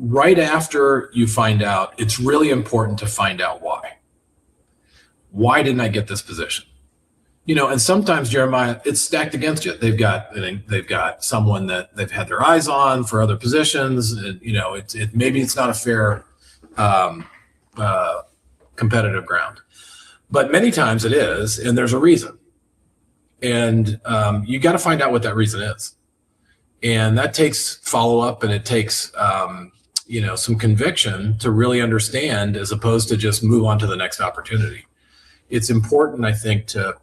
right after you find out, it's really important to find out why. Why didn't I get this position? And sometimes, Jeremiah, it's stacked against you. They've got someone that they've had their eyes on for other positions. And, maybe it's not a fair competitive ground, but many times it is, and there's a reason. And you got to find out what that reason is. And that takes follow-up, and it takes, some conviction to really understand, as opposed to just move on to the next opportunity. It's important, I think, to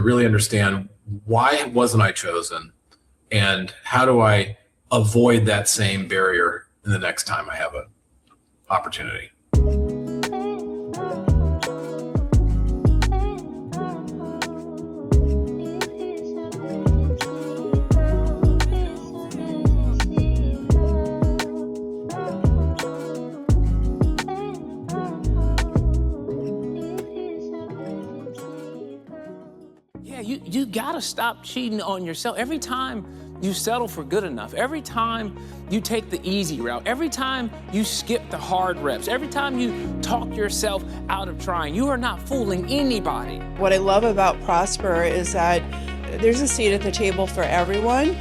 really understand, why wasn't I chosen, and how do I avoid that same barrier in the next time I have an opportunity. You gotta stop cheating on yourself. Every time you settle for good enough, every time you take the easy route, every time you skip the hard reps, every time you talk yourself out of trying, you are not fooling anybody. What I love about Prosper is that there's a seat at the table for everyone,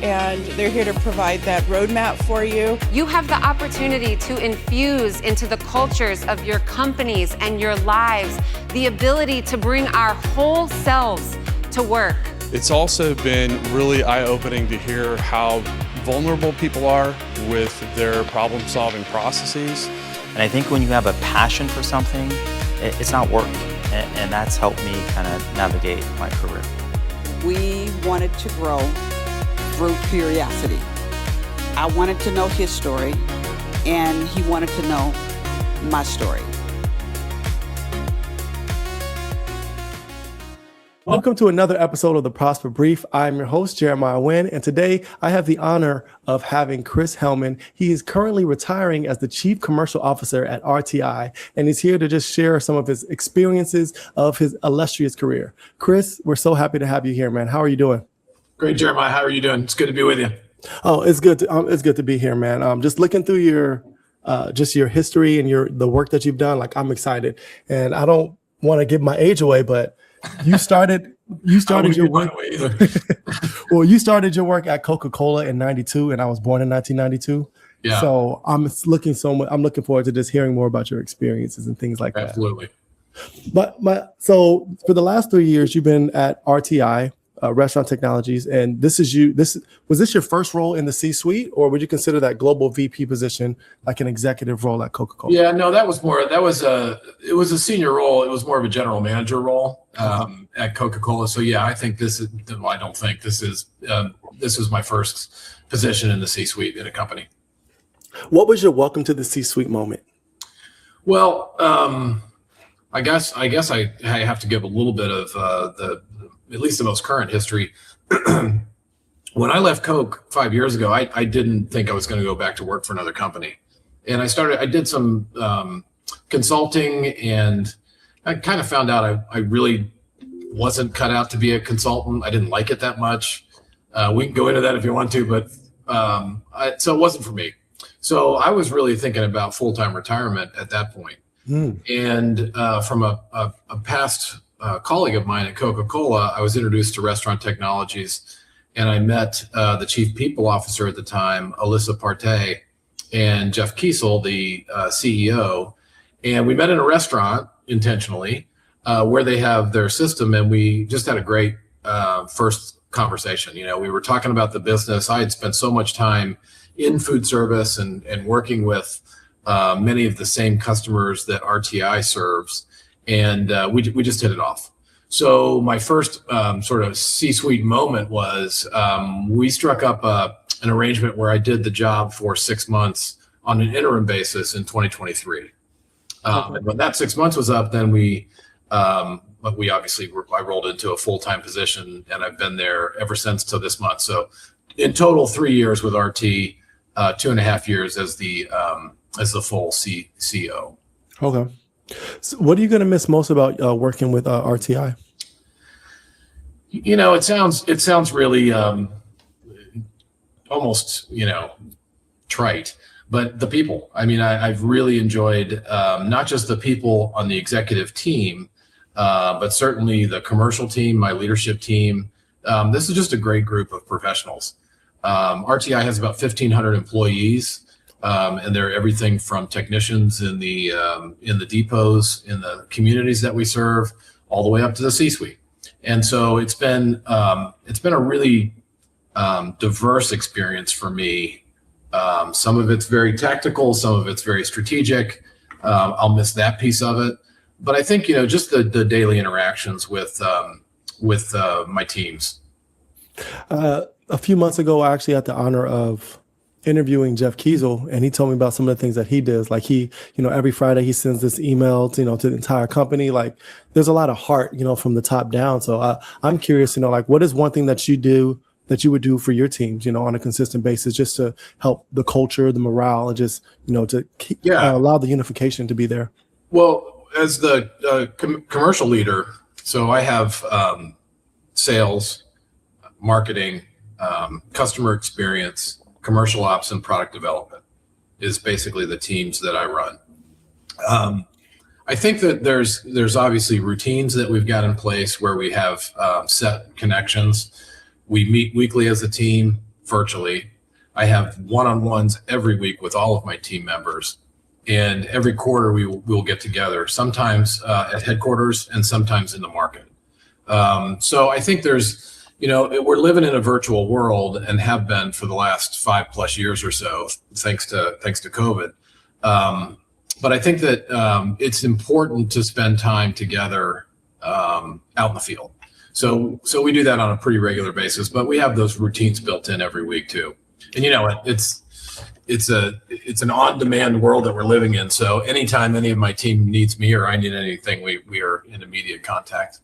and they're here to provide that roadmap for you. You have the opportunity to infuse into the cultures of your companies and your lives the ability to bring our whole selves to work. It's also been really eye-opening to hear how vulnerable people are with their problem-solving processes. And I think when you have a passion for something, it's not work. And that's helped me kind of navigate my career. We wanted to grow through curiosity. I wanted to know his story, and he wanted to know my story. Welcome to another episode of the Prosper Brief. I'm your host, Jeremiah Wynn, and today I have the honor of having Chris Hellmann. He is currently retiring as the Chief Commercial Officer at RTI, and he's here to just share some of his experiences of his illustrious career. Chris, we're so happy to have you here, man. How are you doing? Great, Jeremiah. How are you doing? It's good to be with you. Oh, it's good to be here, man. Just looking through your history and the work that you've done. Like, I'm excited, and I don't want to give my age away, but you started your work. Well, you started your work at Coca-Cola in '92, and I was born in 1992. Yeah. So I'm looking forward to just hearing more about your experiences and things like that. Absolutely. So for the last 3 years, you've been at RTI, Restaurant Technologies, and was this your first role in the C-suite, or would you consider that global VP position like an executive role at Coca-Cola? Yeah, no, it was a senior role. It was more of a general manager role at Coca-Cola. So yeah, I think this is my first position in the C-suite in a company. What was your welcome to the C-suite moment? Well, I guess I have to give a little bit of at least the most current history. When I left Coke 5 years ago, I didn't think I was going to go back to work for another company. And I did some consulting, and I kind of found out I really wasn't cut out to be a consultant. I didn't like it that much. We can go into that if you want to, but so it wasn't for me. So I was really thinking about full-time retirement at that point. And from a past colleague of mine at Coca-Cola, I was introduced to Restaurant Technologies, and I met the Chief People Officer at the time, Alyssa Partey, and Jeff Kiesel, the CEO. And we met in a restaurant intentionally where they have their system, and we just had a great first conversation. We were talking about the business. I had spent so much time in food service and working with many of the same customers that RTI serves. And we just hit it off. So my first sort of C-suite moment was we struck up an arrangement where I did the job for 6 months on an interim basis in 2023. And when that 6 months was up, then I rolled into a full-time position, and I've been there ever since till this month. So in total, 3 years with RT, 2.5 years as the full CEO. Okay. So what are you going to miss most about working with RTI? It sounds really almost trite, but the people. I mean, I've really enjoyed not just the people on the executive team, but certainly the commercial team, my leadership team. This is just a great group of professionals. RTI has about 1,500 employees, and they're everything from technicians in the depots, in the communities that we serve, all the way up to the C-suite. And so it's been a really diverse experience for me. Some of it's very tactical, some of it's very strategic. I'll miss that piece of it, but I think just the daily interactions with my teams. A few months ago, I actually had the honor of interviewing Jeff Kiesel, and he told me about some of the things that he does. Like he, every Friday he sends this email to the entire company. Like there's a lot of heart, from the top down. So I'm curious, like what is one thing that you do that you would do for your teams, on a consistent basis, just to help the culture, the morale, and just, to keep, allow the unification to be there? Well, as the commercial leader, so I have sales, marketing, customer experience, commercial ops, and product development is basically the teams that I run. I think that there's obviously routines that we've got in place where we have set connections. We meet weekly as a team virtually. I have one-on-ones every week with all of my team members. And every quarter we'll get together, sometimes at headquarters and sometimes in the market. So I think there's, we're living in a virtual world and have been for the last 5+ years or so, thanks to COVID. But I think that it's important to spend time together out in the field. So we do that on a pretty regular basis, but we have those routines built in every week too. And it's an on-demand world that we're living in. So anytime any of my team needs me or I need anything, we are in immediate contact.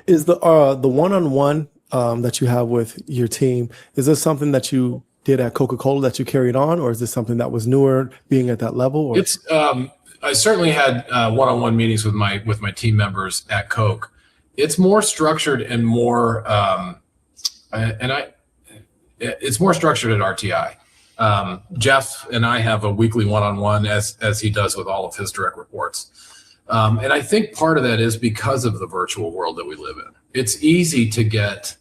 Is the one-on-one that you have with your team, is this something that you did at Coca-Cola that you carried on, or is this something that was newer being at that level? Or? It's I certainly had one-on-one meetings with my team members at Coke. It's more structured and more it's more structured at RTI. Jeff and I have a weekly one-on-one as he does with all of his direct reports. And I think part of that is because of the virtual world that we live in. It's easy to get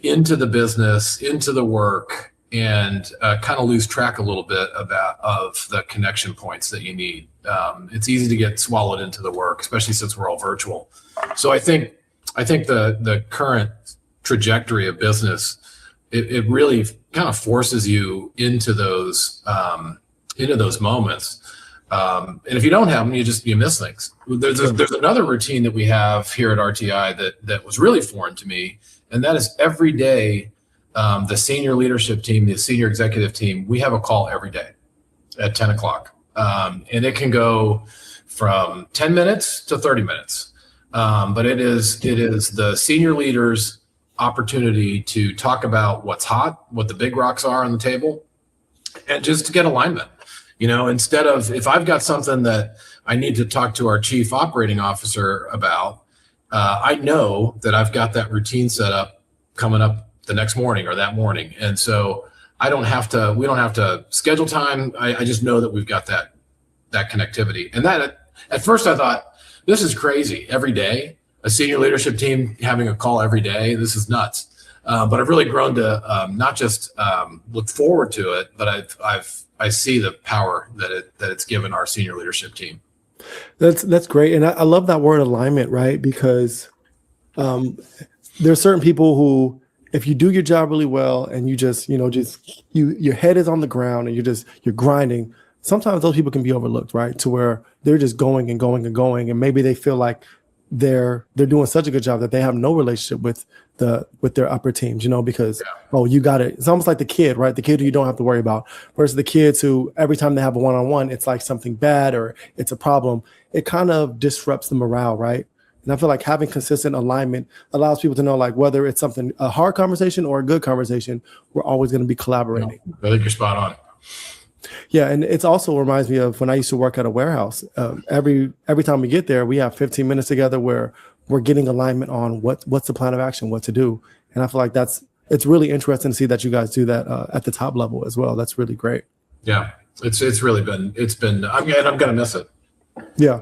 into the business, into the work, and kind of lose track a little bit of the connection points that you need. It's easy to get swallowed into the work, especially since we're all virtual. So I think the current trajectory of business, it really kind of forces you into those moments. And if you don't have them, you miss things. There's another routine that we have here at RTI that was really foreign to me, and that is every day, the senior leadership team, the senior executive team, we have a call every day at 10 o'clock. And it can go from 10 minutes to 30 minutes. But it is the senior leaders' opportunity to talk about what's hot, what the big rocks are on the table, and just to get alignment. Instead of, if I've got something that I need to talk to our chief operating officer about, I know that I've got that routine set up coming up the next morning or that morning. And so we don't have to schedule time. I just know that we've got that connectivity. And that, at first I thought, this is crazy. Every day, a senior leadership team having a call every day, this is nuts. But I've really grown to not just look forward to it, but I see the power that it's given our senior leadership team. That's great, and I love that word alignment, right? Because there are certain people who, if you do your job really well and you just your head is on the ground and you're grinding, sometimes those people can be overlooked, right? To where they're just going and going and going, and maybe they feel like they're doing such a good job that they have no relationship with their upper teams, because you got it. It's almost like the kid, right? The kid who you don't have to worry about versus the kids who every time they have a one-on-one, it's like something bad or it's a problem. It kind of disrupts the morale, right? And I feel like having consistent alignment allows people to know, like, whether it's a hard conversation or a good conversation, we're always going to be collaborating. I think you're spot on. Yeah, and it also reminds me of when I used to work at a warehouse. Every time we get there, we have 15 minutes together where we're getting alignment on what's the plan of action, what to do. And I feel like it's really interesting to see that you guys do that at the top level as well. That's really great. Yeah, It's really been, I'm going to miss it. Yeah.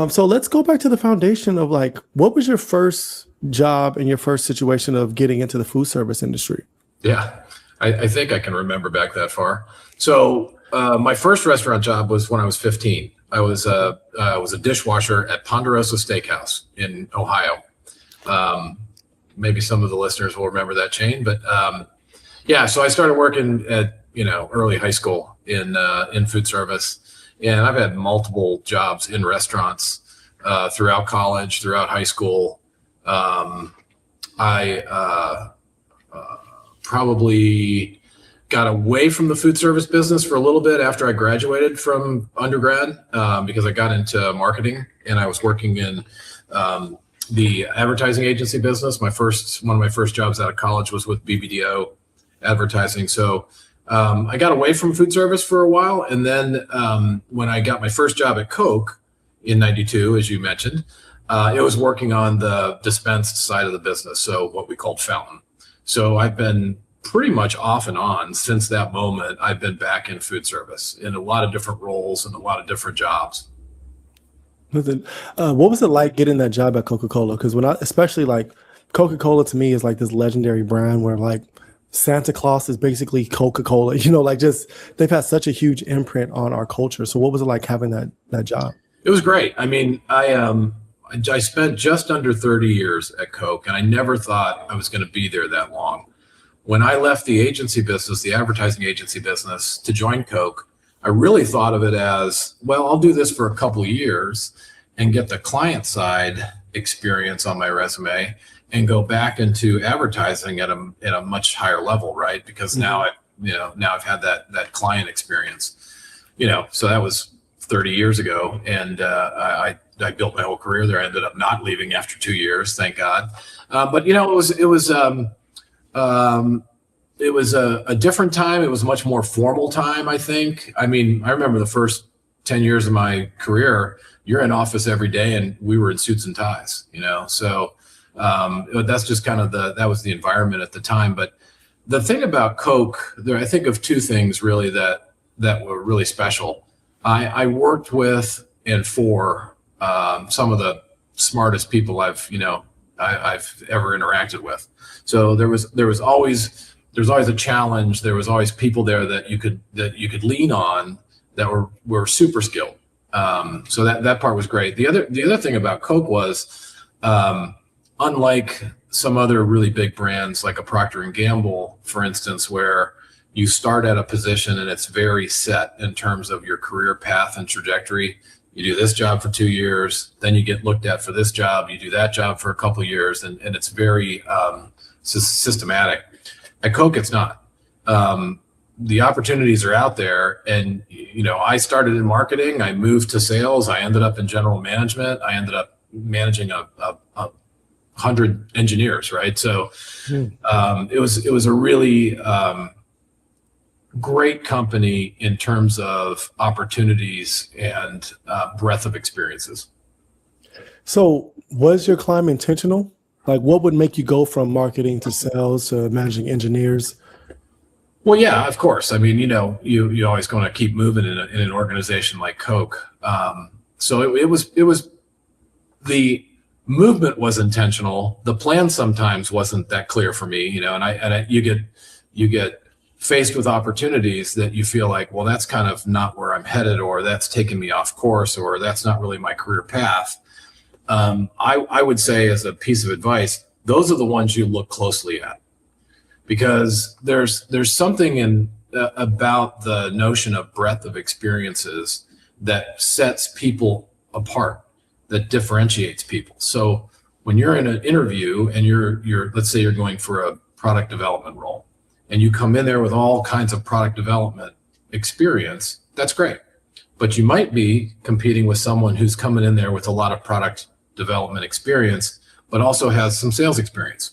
So let's go back to the foundation of like, what was your first job and your first situation of getting into the food service industry? Yeah, I think I can remember back that far. So my first restaurant job was when I was 15. I was a dishwasher at Ponderosa Steakhouse in Ohio. Maybe some of the listeners will remember that chain, but yeah. So I started working at early high school in food service. And I've had multiple jobs in restaurants throughout college, throughout high school. I probably got away from the food service business for a little bit after I graduated from undergrad because I got into marketing and I was working in the advertising agency business. One of my first jobs out of college was with BBDO advertising. So I got away from food service for a while. And then when I got my first job at Coke in 92, as you mentioned, it was working on the dispensed side of the business. So what we called fountain. So I've been pretty much off and on since that moment. I've been back in food service in a lot of different roles and a lot of different jobs. What was it like getting that job at Coca-Cola? Because especially like Coca-Cola to me is like this legendary brand where like Santa Claus is basically Coca-Cola, just they've had such a huge imprint on our culture. So what was it like having that job? It was great. I mean, I spent just under 30 years at Coke, and I never thought I was going to be there that long. When I left the agency business, the advertising agency business, to join Coke, I really thought of it as, well, I'll do this for a couple of years and get the client side experience on my resume and go back into advertising at a much higher level, right? Because now I've had that client experience, so that was 30 years ago, and I built my whole career there. I ended up not leaving after 2 years, thank God. But it was a different time. It was a much more formal time, I think. I mean, I remember the first 10 years of my career, you're in office every day and we were in suits and ties, so that's just kind of that was the environment at the time. But the thing about Coke, I think of two things really that were really special. I worked with and for some of the smartest people I've ever interacted with. So there was always a challenge. There was always people there that you could lean on that were super skilled. So that part was great. The other thing about Coke was, unlike some other really big brands like a Procter & Gamble, for instance, where you start at a position and it's very set in terms of your career path and trajectory. You do this job for 2 years, then you get looked at for this job, you do that job for a couple of years, and it's very systematic. At Coke, it's not. The opportunities are out there, and I started in marketing, I moved to sales, I ended up in general management, I ended up managing a 100 engineers, right? So it was a really great company in terms of opportunities and breadth of experiences. So was your climb intentional? Like what would make you go from marketing to sales to managing engineers? Well, yeah, of course. I mean, you always going to keep moving in an organization like Coke. So it was the movement was intentional. The plan sometimes wasn't that clear for me, you get faced with opportunities that you feel like, well, that's kind of not where I'm headed, or that's taking me off course, or that's not really my career path. I would say, as a piece of advice, those are the ones you look closely at, because there's something about the notion of breadth of experiences that sets people apart, that differentiates people. So when you're in an interview and you're let's say you're going for a product development role, and you come in there with all kinds of product development experience, that's great. But you might be competing with someone who's coming in there with a lot of product development experience, but also has some sales experience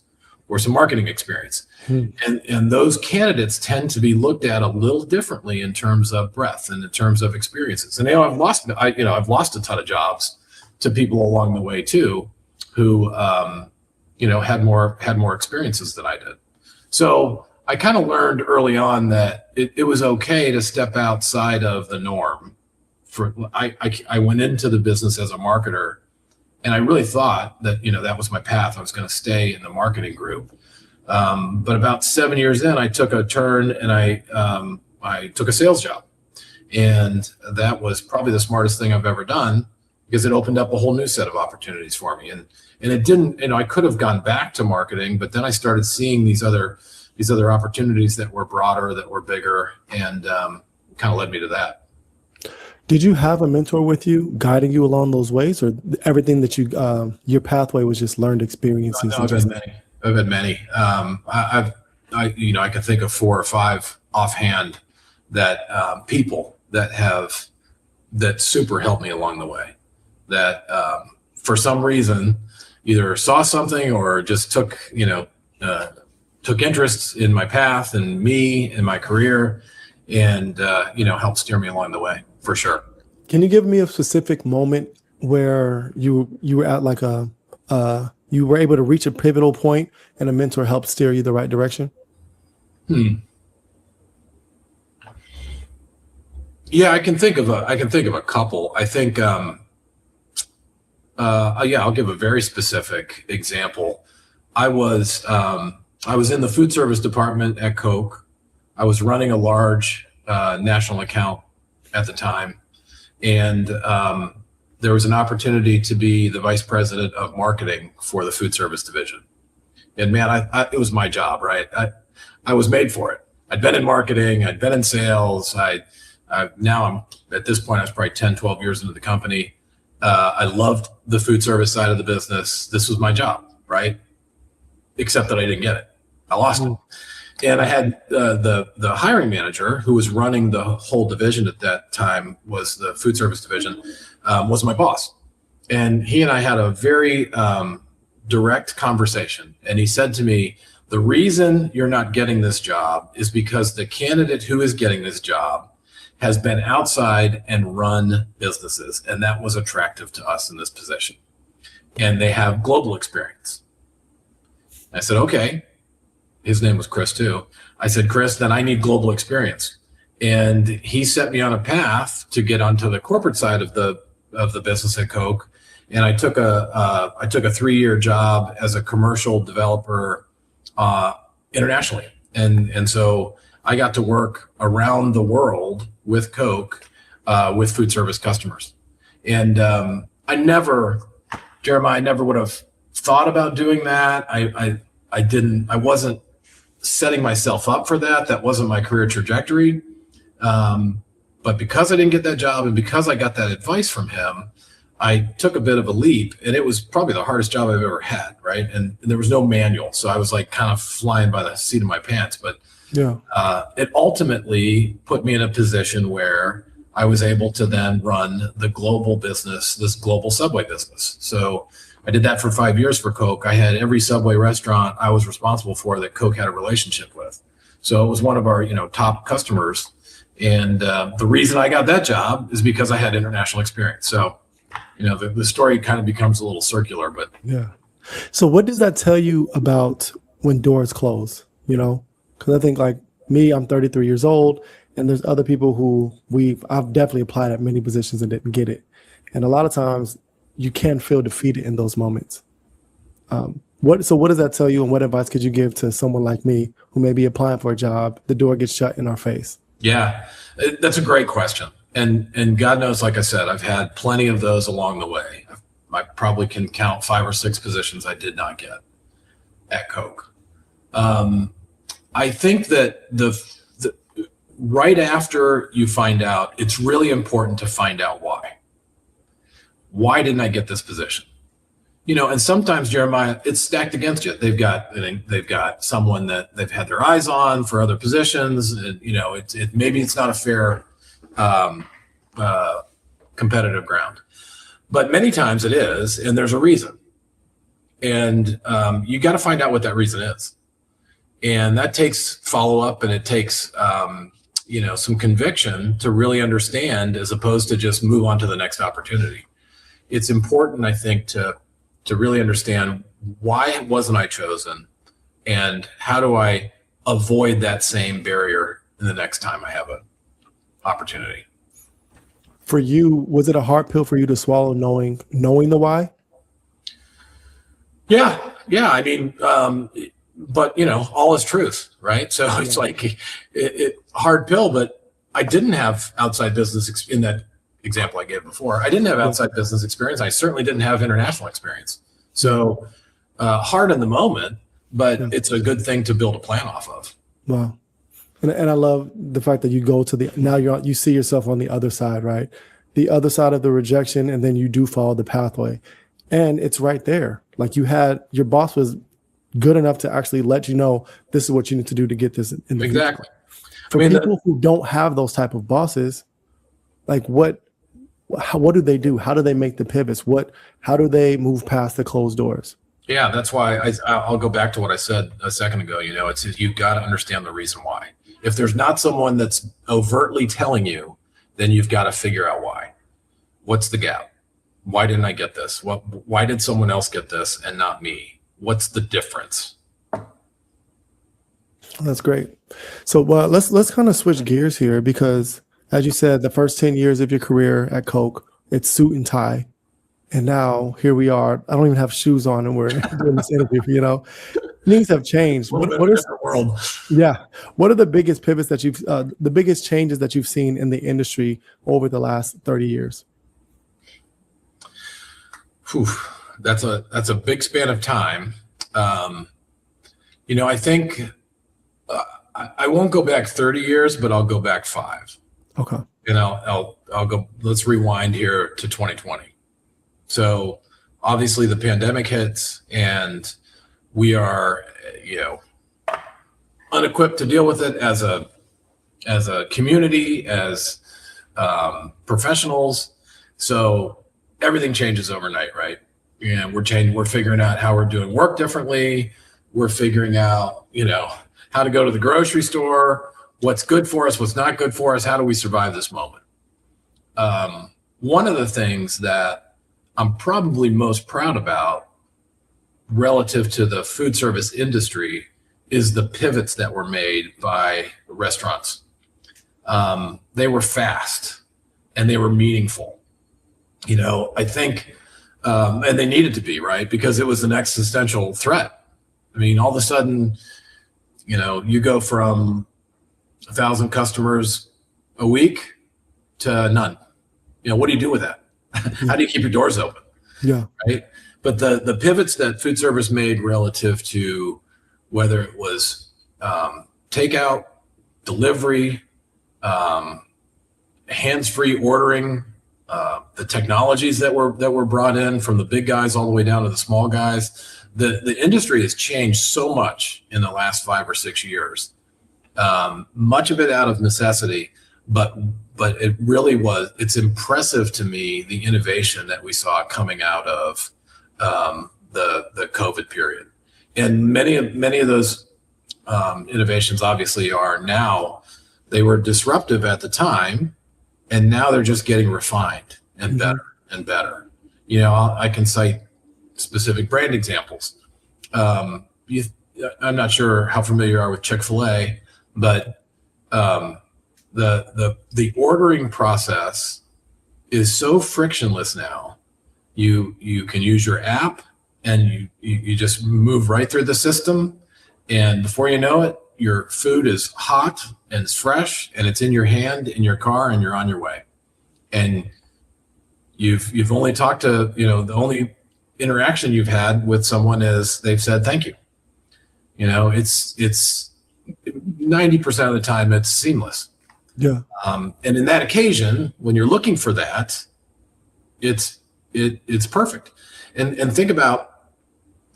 or some marketing experience. And those candidates tend to be looked at a little differently in terms of breadth and in terms of experiences. And I've lost a ton of jobs to people along the way too, who had more experiences than I did. So I kind of learned early on that it was okay to step outside of the norm. I went into the business as a marketer, and I really thought that, that was my path. I was going to stay in the marketing group. But about 7 years in, I took a turn and I took a sales job. And that was probably the smartest thing I've ever done, because it opened up a whole new set of opportunities for me. And it didn't, I could have gone back to marketing, but then I started seeing these other opportunities that were broader, that were bigger, and kind of led me to that. Did you have a mentor with you, guiding you along those ways, or everything that your pathway was just learned experiences? No, I've had many. I can think of 4 or 5 offhand that people that super helped me along the way, that for some reason either saw something or just took interest in my path and me and my career, and helped steer me along the way, for sure. Can you give me a specific moment where you were at you were able to reach a pivotal point and a mentor helped steer you the right direction? Yeah, I can think of a couple. I think I'll give a very specific example. I was in the food service department at Coke. I was running a large national account at the time, and there was an opportunity to be the vice president of marketing for the food service division. And man, it was my job, right? I was made for it. I'd been in marketing, I'd been in sales. Now I'm at this point, I was probably 10, 12 years into the company. I loved the food service side of the business. This was my job, right? Except that I didn't get it. I lost it. And I had the hiring manager who was running the whole division at that time, was the food service division, was my boss. And he and I had a very direct conversation. And he said to me, the reason you're not getting this job is because the candidate who is getting this job has been outside and run businesses. And that was attractive to us in this position. And they have global experience. I said, okay. His name was Chris too. I said, Chris, then I need global experience. And he set me on a path to get onto the corporate side of the business at Coke. And I took a 3-year job as a commercial developer internationally. And so I got to work around the world with Coke, with food service customers. And Jeremiah, I never would have thought about doing that. I wasn't setting myself up for that. That wasn't my career trajectory. But because I didn't get that job and because I got that advice from him, I took a bit of a leap, and it was probably the hardest job I've ever had. Right. And there was no manual. So I was like kind of flying by the seat of my pants, but yeah, it ultimately put me in a position where I was able to then run the global business, this global Subway business. So I did that for 5 years for Coke. I had every Subway restaurant I was responsible for that Coke had a relationship with. So it was one of our, top customers. And the reason I got that job is because I had international experience. So, the story kind of becomes a little circular, but yeah. So what does that tell you about when doors close? Because I think like me, I'm 33 years old, and there's other people who I've definitely applied at many positions and didn't get it. And a lot of times you can feel defeated in those moments. What does that tell you, and what advice could you give to someone like me who may be applying for a job, the door gets shut in our face? Yeah, that's a great question. And God knows, like I said, I've had plenty of those along the way. I probably can count 5 or 6 positions I did not get at Coke. I think that the right after you find out, it's really important to find out why. Why didn't I get this position? And sometimes, Jeremiah, it's stacked against you. They've got someone that they've had their eyes on for other positions. And, maybe it's not a fair competitive ground, but many times it is, and there's a reason. And you got to find out what that reason is. And that takes follow-up, and it takes some conviction to really understand, as opposed to just move on to the next opportunity. It's important, I think, to really understand, why wasn't I chosen, and how do I avoid that same barrier the next time I have an opportunity. For you, was it a hard pill for you to swallow, knowing the why? Yeah. I mean, but all is truth, right? So it's like hard pill, but I didn't have outside business in that example I gave before. I didn't have outside business experience. I certainly didn't have international experience. So hard in the moment, but it's a good thing to build a plan off of. Wow. And I love the fact that you go to now you see yourself on the other side, right? The other side of the rejection, and then you do follow the pathway. And it's right there. Like your boss was good enough to actually let you know this is what you need to do to get this in the Exactly. future. For people who don't have those type of bosses, like what do they do? How do they make the pivots? How do they move past the closed doors? Yeah, that's why I'll go back to what I said a second ago. It's you've got to understand the reason why. If there's not someone that's overtly telling you, then you've got to figure out why. What's the gap? Why didn't I get this? Why did someone else get this and not me? What's the difference? That's great. So let's kind of switch gears here, because as you said, the first 10 years of your career at Coke, it's suit and tie. And now here we are. I don't even have shoes on and we're doing this interview, Things have changed. What are the biggest pivots that the biggest changes that you've seen in the industry over the last 30 years? Whew, that's a big span of time. I think I won't go back 30 years, but I'll go back 5. Okay. And I'll go, let's rewind here to 2020. So obviously the pandemic hits and we are, unequipped to deal with it as a community, as professionals. So everything changes overnight, right? We're figuring out how we're doing work differently. We're figuring out, how to go to the grocery store, what's good for us, what's not good for us. How do we survive this moment? One of the things that I'm probably most proud about relative to the food service industry is the pivots that were made by restaurants. They were fast and they were meaningful. I think, and they needed to be, right? Because it was an existential threat. I mean, all of a sudden, you go from 1,000 customers a week to none. What do you do with that? How do you keep your doors open? Yeah. Right. But the pivots that food service made relative to whether it was takeout, delivery, hands-free ordering, the technologies that were brought in from the big guys all the way down to the small guys, the industry has changed so much in the last 5 or 6 years. Much of it out of necessity, but it really was. It's impressive to me the innovation that we saw coming out of the COVID period, and many of those innovations obviously are now. They were disruptive at the time, and now they're just getting refined and better and better. I can cite specific brand examples. I'm not sure how familiar you are with Chick-fil-A, but the ordering process is so frictionless now. You can use your app and you just move right through the system, and before you know it, your food is hot and it's fresh and it's in your hand, in your car, and you're on your way. And you've only talked to, the only interaction you've had with someone is they've said thank you. It's 90% of the time it's seamless. Yeah. And in that occasion, when you're looking for that, it's perfect. And think about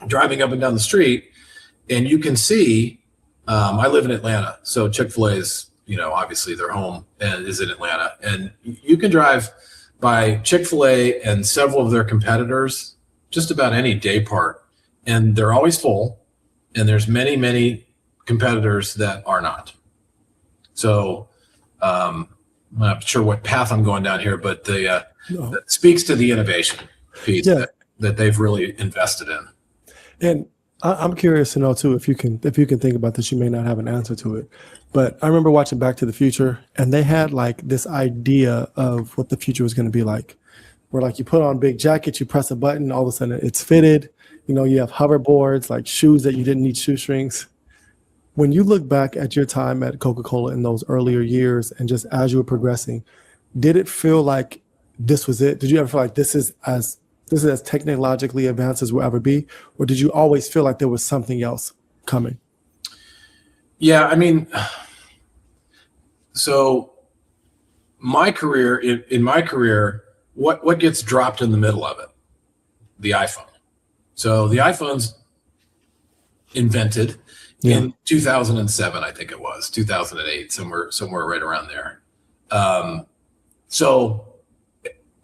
driving up and down the street, and you can see. I live in Atlanta, so Chick-fil-A is, obviously their home and is in Atlanta, and you can drive by Chick-fil-A and several of their competitors just about any day part, and they're always full, and there's many competitors that are not. So I'm not sure what path I'm going down here, but that speaks to the innovation piece that they've really invested in. And I'm curious to know too if you can think about this. You may not have an answer to it, but I remember watching Back to the Future, and they had like this idea of what the future was going to be like, where like you put on a big jacket, you press a button, all of a sudden it's fitted. You know, you have hoverboards, like shoes that you didn't need shoestrings. When you look back at your time at Coca-Cola in those earlier years, and just as you were progressing, did it feel like this was it? Did you ever feel like this is as technologically advanced as we'll ever be? Or did you always feel like there was something else coming? Yeah, I mean, so my career, in my career, what gets dropped in the middle of it? The iPhone. So the iPhone's invented in 2007, I think it was 2008, somewhere right around there. So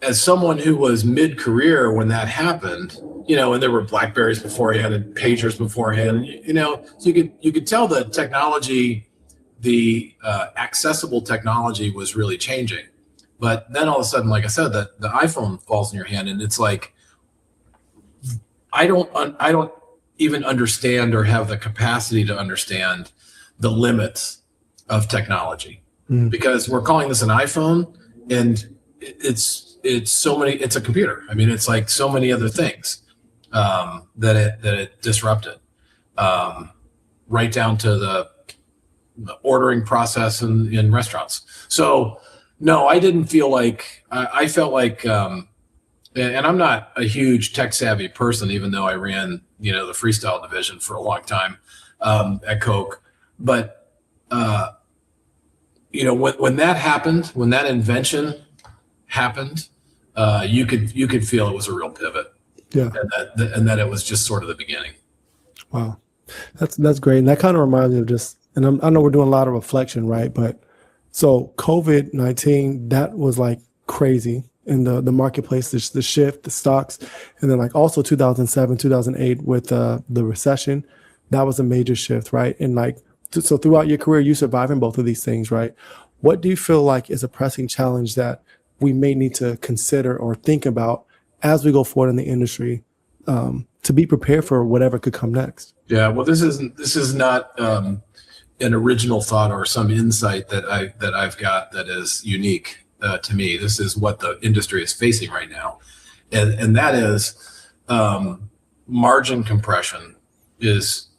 as someone who was mid-career when that happened, you know, and there were Blackberries beforehand and pagers beforehand, you know, so you could tell the technology, the accessible technology was really changing. But then all of a sudden, like I said, the iPhone falls in your hand, and it's like, I don't even understand or have the capacity to understand the limits of technology, because we're calling this an iPhone, and it's so many. It's a computer. I mean, it's like so many other things that it disrupted, right down to the ordering process in restaurants. So no, I didn't feel like I felt like, and I'm not a huge tech savvy person, even though I ran, you know, the freestyle division for a long time at Coke. But you know, when that happened, when that invention happened, you could feel it was a real pivot. Yeah, and that it was just sort of the beginning. Wow, that's great, and that kind of reminds me of just. And I know we're doing a lot of reflection, right? But so COVID-19, that was like crazy in the marketplace, the shift, the stocks, and then like also 2007, 2008 with the recession, that was a major shift, right? And like, so throughout your career, you surviving both of these things, right? What do you feel like is a pressing challenge that we may need to consider or think about as we go forward in the industry to be prepared for whatever could come next? Yeah, well, this is not an original thought or some insight that I've got that is unique to me. This is what the industry is facing right now, and that is margin compression is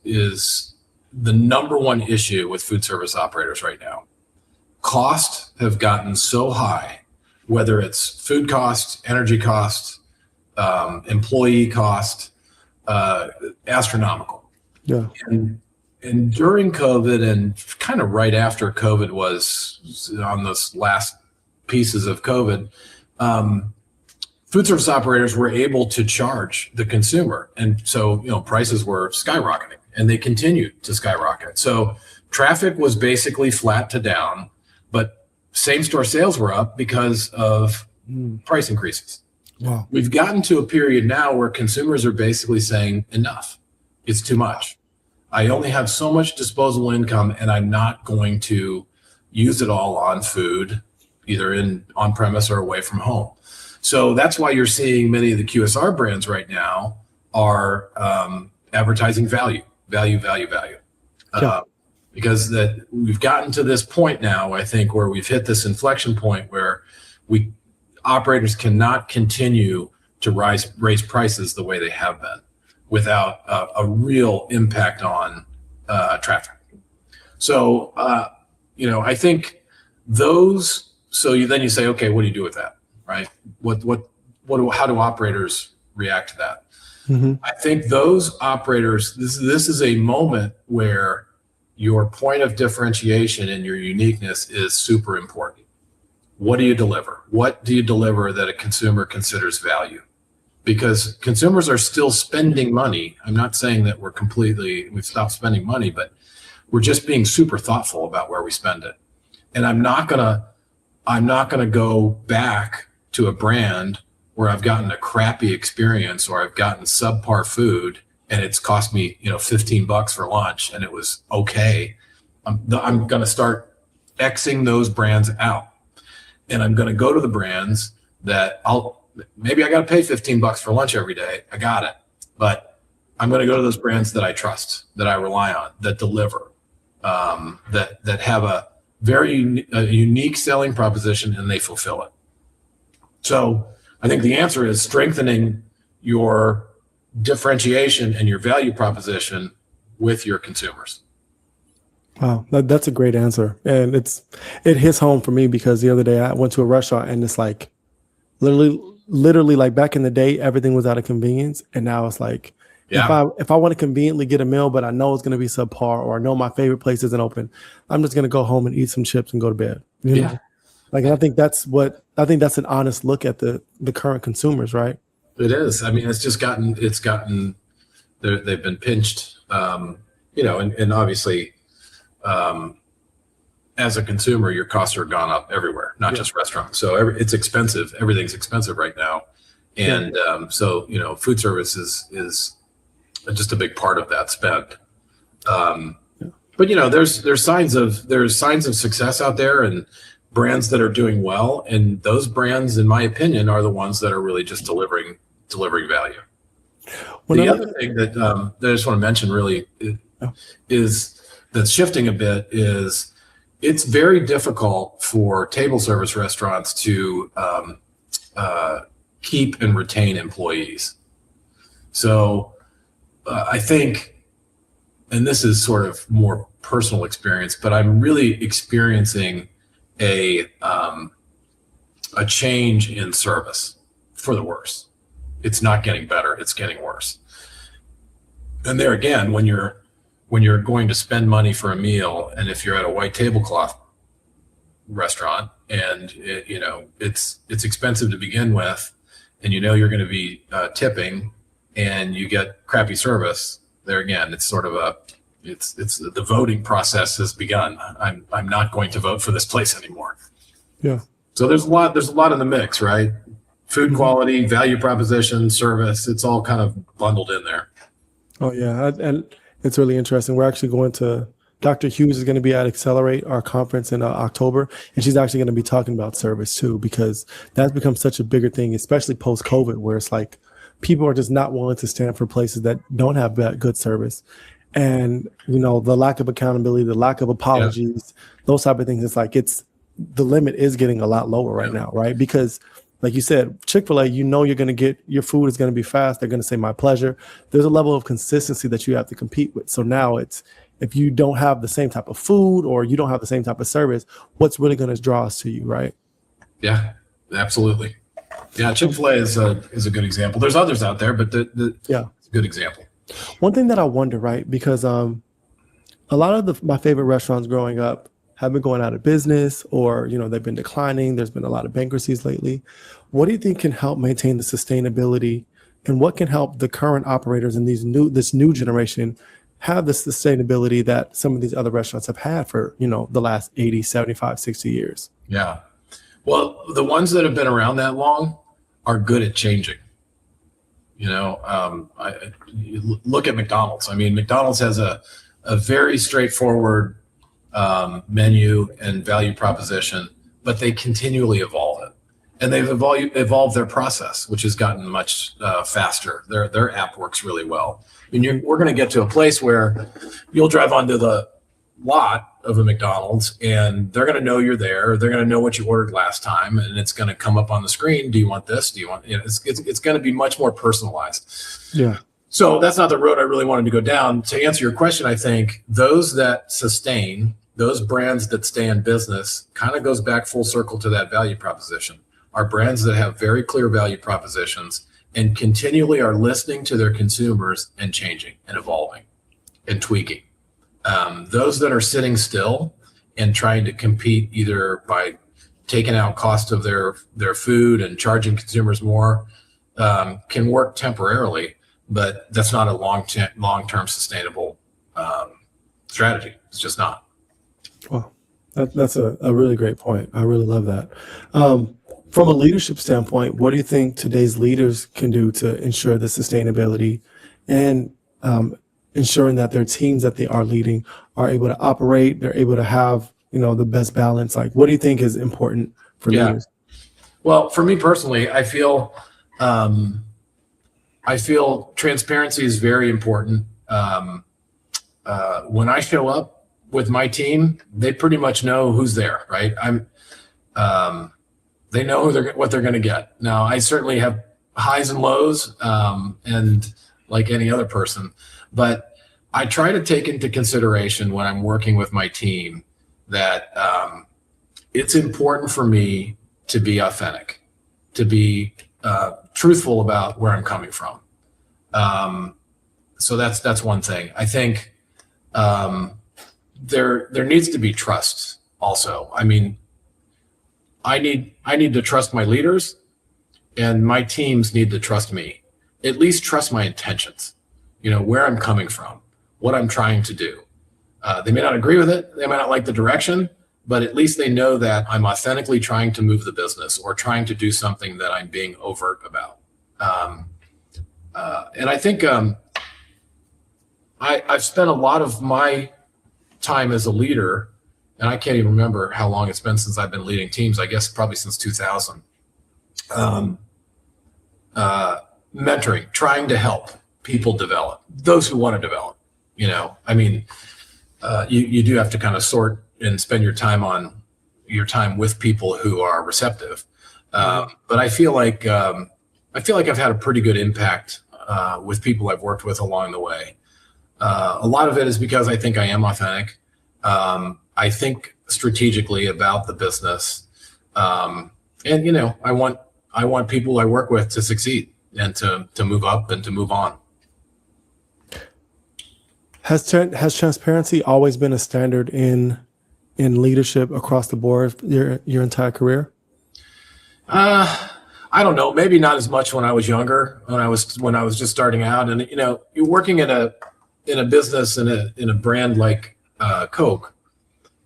the number one issue with food service operators right now. Costs have gotten so high, whether it's food costs, energy costs, employee cost, astronomical. Yeah. And during COVID and kind of right after COVID was on those last pieces of COVID, food service operators were able to charge the consumer. And so, you know, prices were skyrocketing, and they continued to skyrocket. So traffic was basically flat to down, but same store sales were up because of price increases. Wow. We've gotten to a period now where consumers are basically saying, enough, it's too much. I only have so much disposable income, and I'm not going to use it all on food, either on premise or away from home. So that's why you're seeing many of the QSR brands right now are advertising value. Because that we've gotten to this point now, I think, where we've hit this inflection point where operators cannot continue to raise prices the way they have been without a real impact on traffic. So, you know, I think those. So you say, okay, what do you do with that, right? How do operators react to that? Mm-hmm. I think those operators. This is a moment where your point of differentiation and your uniqueness is super important. What do you deliver? What do you deliver that a consumer considers value? Because consumers are still spending money. I'm not saying that we've stopped spending money, but we're just being super thoughtful about where we spend it. And I'm not gonna go back to a brand where I've gotten a crappy experience or I've gotten subpar food and it's cost me, you know, $15 for lunch and it was okay. I'm gonna start Xing those brands out. And I'm going to go to the brands that maybe I got to pay $15 for lunch every day. I got it. But I'm going to go to those brands that I trust, that I rely on, that deliver, that have a very unique selling proposition, and they fulfill it. So I think the answer is strengthening your differentiation and your value proposition with your consumers. Wow, that's a great answer. And it hits home for me because the other day I went to a restaurant and it's like literally like back in the day, everything was out of convenience. And now it's like, if I want to conveniently get a meal, but I know it's going to be subpar, or I know my favorite place isn't open, I'm just going to go home and eat some chips and go to bed. You know? Like, and I think that's an honest look at the current consumers, right? It is. I mean, it's gotten, they've been pinched, and obviously, as a consumer, your costs are gone up everywhere, not just restaurants. So it's expensive. Everything's expensive right now. And so, food service is just a big part of that spend. But there's signs of success out there, and brands that are doing well. And those brands, in my opinion, are the ones that are really just delivering value. The other thing that I just want to mention really is that's shifting a bit is it's very difficult for table service restaurants to keep and retain employees. So I think, and this is sort of more personal experience, but I'm really experiencing a change in service for the worse. It's not getting better, it's getting worse. And there again, when you're going to spend money for a meal, and if you're at a white tablecloth restaurant and it's expensive to begin with, and you're going to be tipping, and you get crappy service, there again, it's sort of it's the voting process has begun. I'm not going to vote for this place anymore. Yeah. So there's a lot in the mix, right? Food quality, value proposition, service, it's all kind of bundled in there. Oh yeah. And it's really interesting. We're actually going to, Dr. Hughes is going to be at Accelerate, our conference in October, and she's actually going to be talking about service too, because that's become such a bigger thing, especially post-COVID, where it's like people are just not willing to stand for places that don't have that good service. And, the lack of accountability, the lack of apologies, those type of things, it's like the limit is getting a lot lower right now, right? Because like you said, Chick-fil-A, you're going to get, your food is going to be fast. They're going to say my pleasure. There's a level of consistency that you have to compete with. So now if you don't have the same type of food or you don't have the same type of service, what's really going to draw us to you, right? Yeah, absolutely. Yeah, Chick-fil-A is a good example. There's others out there, but it's a good example. One thing that I wonder, right, because a lot of my favorite restaurants growing up have been going out of business, or they've been declining. There's been a lot of bankruptcies lately. What do you think can help maintain the sustainability, and what can help the current operators and this new generation have the sustainability that some of these other restaurants have had for the last 80, 75, 60 years? Yeah. Well, the ones that have been around that long are good at changing. You look at McDonald's. I mean, McDonald's has a very straightforward menu and value proposition, but they continually evolve it, and they've evolved their process, which has gotten much faster. Their app works really well. I mean, we're going to get to a place where you'll drive onto the lot of a McDonald's, and they're going to know you're there. They're going to know what you ordered last time, and it's going to come up on the screen. Do you want this? Do you want? It's going to be much more personalized. Yeah. So that's not the road I really wanted to go down. To answer your question, I think those that sustain, those brands that stay in business, kind of goes back full circle to that value proposition. Are brands that have very clear value propositions and continually are listening to their consumers and changing and evolving and tweaking. Those that are sitting still and trying to compete either by taking out cost of their food and charging consumers more can work temporarily, but that's not a long-term sustainable strategy. It's just not. Well, that's a really great point. I really love that. From a leadership standpoint, what do you think today's leaders can do to ensure the sustainability and ensuring that their teams that they are leading are able to operate, they're able to have, the best balance? Like, what do you think is important for leaders? Well, for me personally, I feel I feel transparency is very important. When I show up with my team, they pretty much know who's there, right? They know what they're going to get. Now, I certainly have highs and lows, and like any other person, but I try to take into consideration when I'm working with my team that it's important for me to be authentic, to be truthful about where I'm coming from. So that's one thing. I think there needs to be trust also. I mean, I need to trust my leaders, and my teams need to trust me. At least trust my intentions, where I'm coming from, what I'm trying to do. They may not agree with it. They might not like the direction, but at least they know that I'm authentically trying to move the business or trying to do something that I'm being overt about. And I think I've spent a lot of my time as a leader, and I can't even remember how long it's been since I've been leading teams. I guess probably since 2000. Mentoring, trying to help people develop, those who want to develop. I mean, you do have to kind of sort and spend your time with people who are receptive. But I feel like I've had a pretty good impact with people I've worked with along the way. A lot of it is because I think I am authentic. I think strategically about the business, and I want people I work with to succeed and to move up and to move on. Has transparency always been a standard in leadership across the board your entire career? I don't know. Maybe not as much when I was younger, when I was just starting out. And you're working in a business in a brand like Coke.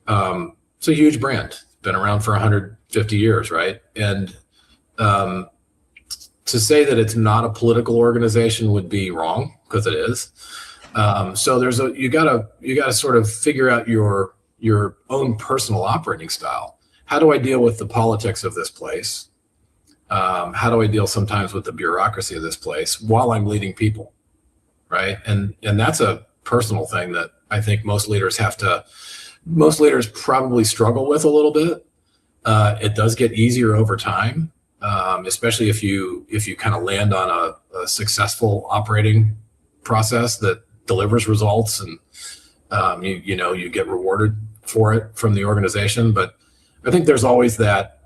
It's a huge brand. It's been around for 150 years, right? And to say that it's not a political organization would be wrong, because it is. So you gotta sort of figure out your own personal operating style. How do I deal with the politics of this place? How do I deal sometimes with the bureaucracy of this place while I'm leading people, right? And that's a personal thing that I think most leaders probably struggle with a little bit. It does get easier over time, especially if you kind of land on a successful operating process that delivers results, and you get rewarded for it from the organization. But I think there's always that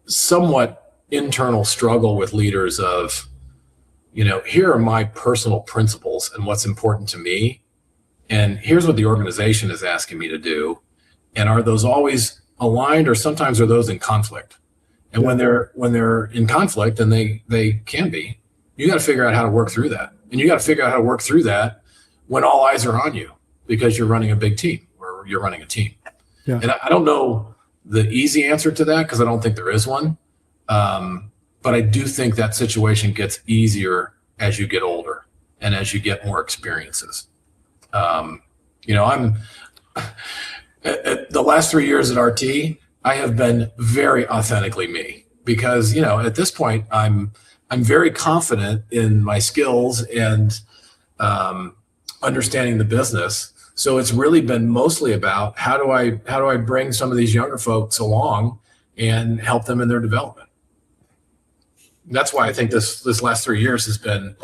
somewhat internal struggle with leaders of, here are my personal principles and what's important to me, and here's what the organization is asking me to do. And are those always aligned, or sometimes are those in conflict? And when they're in conflict, and they can be, you got to figure out how to work through that. And you got to figure out how to work through that when all eyes are on you, because you're running a big team, or you're running a team. Yeah. And I don't know the easy answer to that, because I don't think there is one. But I do think that situation gets easier as you get older and as you get more experiences. I'm the last 3 years at RT, I have been very authentically me, because at this point I'm very confident in my skills and understanding the business. So it's really been mostly about how do I bring some of these younger folks along and help them in their development. That's why I think this last 3 years has been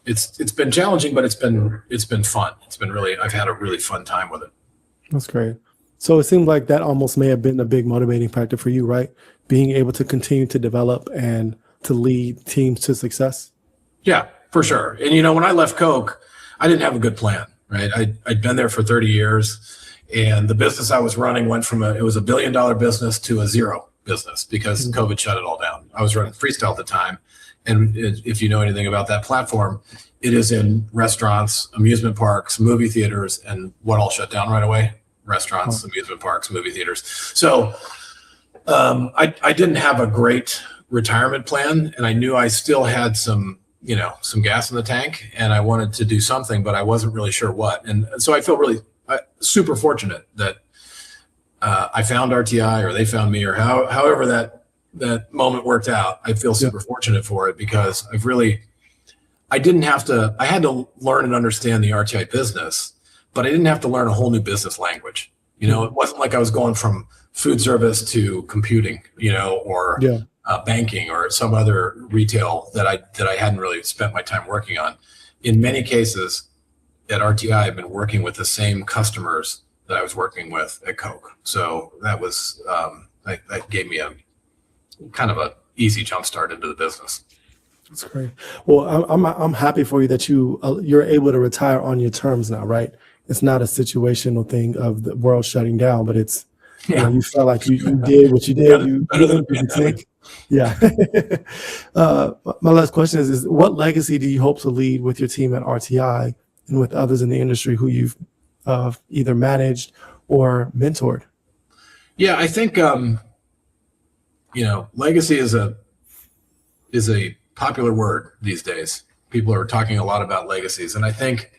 it's been challenging, but it's been fun. I've had a really fun time with it. That's great. So it seems like that almost may have been a big motivating factor for you, right? Being able to continue to develop and to lead teams to success. Yeah, for sure. And when I left Coke, I didn't have a good plan, right? I'd been there for 30 years, and the business I was running went from it was $1 billion business to a zero business, because COVID shut it all down. I was running Freestyle at the time. And if you know anything about that platform, it is in restaurants, amusement parks, movie theaters, and what all shut down right away? Restaurants, amusement parks, movie theaters. So I didn't have a great retirement plan, and I knew I still had some gas in the tank, and I wanted to do something, but I wasn't really sure what. And so I feel really super fortunate that I found RTI, or they found me, or however that that moment worked out. I feel super fortunate for it because I had to learn and understand the RTI business, but I didn't have to learn a whole new business language. It wasn't like I was going from food service to computing, or banking or some other retail that I hadn't really spent my time working on. In many cases at RTI, I've been working with the same customers that I was working with at Coke. So that was, that gave me a kind of a easy jump start into the business. That's great. Well, I'm happy for you that you're able to retire on your terms now, right? It's not a situational thing of the world shutting down, but it's you felt like you did what you did. You take. Yeah. My last question is what legacy do you hope to leave with your team at RTI and with others in the industry who you've either managed or mentored? Yeah, I think legacy is a popular word these days. People are talking a lot about legacies, and I think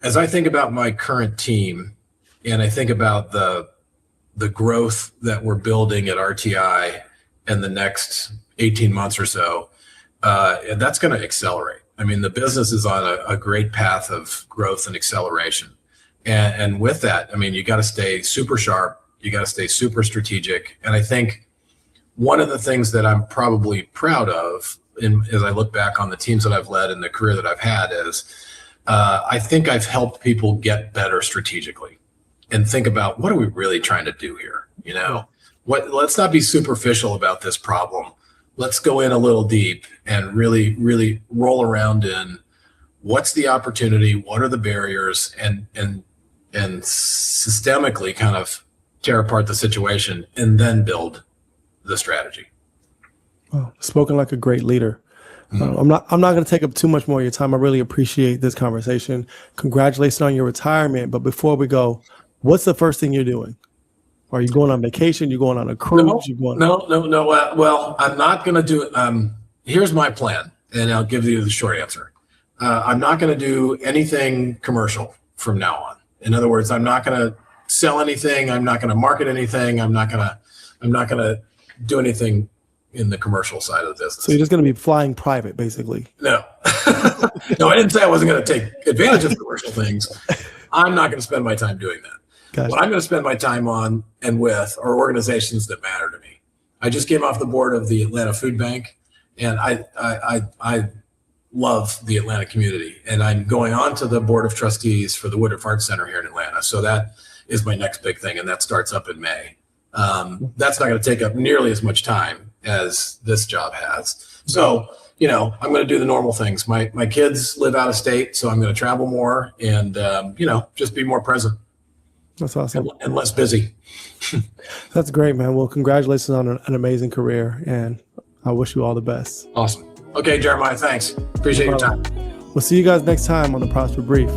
as I think about my current team and I think about the growth that we're building at RTI in the next 18 months or so, that's going to accelerate. I mean, the business is on a great path of growth and acceleration. And with that, I mean, you got to stay super sharp. You got to stay super strategic. And I think one of the things that I'm probably proud of as I look back on the teams that I've led and the career that I've had is I think I've helped people get better strategically and think about what are we really trying to do here? Let's not be superficial about this problem. Let's go in a little deep and really, really roll around in what's the opportunity, what are the barriers, and systemically kind of tear apart the situation and then build the strategy. Well, spoken like a great leader. I'm not going to take up too much more of your time. I really appreciate this conversation. Congratulations on your retirement. But before we go, what's the first thing you're doing? Are you going on vacation? You going on a cruise? No. Well, I'm not going to do it. Here's my plan, and I'll give you the short answer. I'm not going to do anything commercial from now on. In other words, I'm not going to sell anything. I'm not going to market anything. I'm not going to do anything in the commercial side of the business. So you're just going to be flying private, basically? No. No, I didn't say I wasn't going to take advantage of commercial things. I'm not going to spend my time doing that. Gotcha. What I'm going to spend my time on and with are organizations that matter to me. I just came off the board of the Atlanta Food Bank, and I love the Atlanta community. And I'm going on to the board of trustees for the Woodruff Arts Center here in Atlanta. So that is my next big thing, and that starts up in May. That's not going to take up nearly as much time as this job has. So, I'm going to do the normal things. My kids live out of state, so I'm going to travel more and, just be more present. That's awesome. And less busy. That's great, man. Well, congratulations on an amazing career, and I wish you all the best. Awesome. Okay, Jeremiah, thanks. Appreciate your time. We'll see you guys next time on the Prosper Brief.